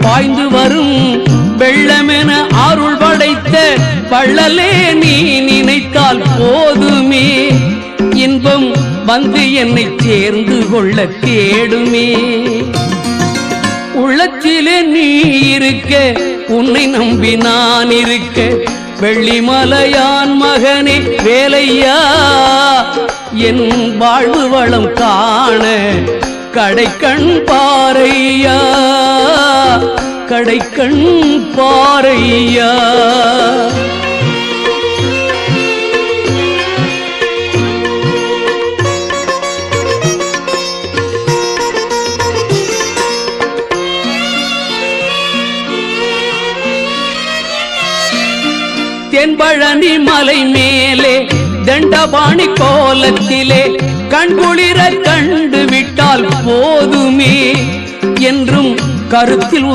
பாய்ந்து வரும் வெள்ளமென அருள் படைத்த வள்ளலே நீ நினைத்தால் போதுமே இன்பம் வந்து என்னை சேர்ந்து கொள்ள தேடுமே உள்ளத்திலே நீ இருக்க உன்னை நம்பி நான் இருக்க வெள்ளிமலையான் மகனே வேலையா என் வாழ்வு வளம் காண கடைக்கண் பாரையா கடைக்கண் பாரையா தென்பழனி மலை மேலே தண்டபாணி கோலத்திலே கண்குளிர கண்டு விட்டால் போதுமே என்றும் கருத்தில்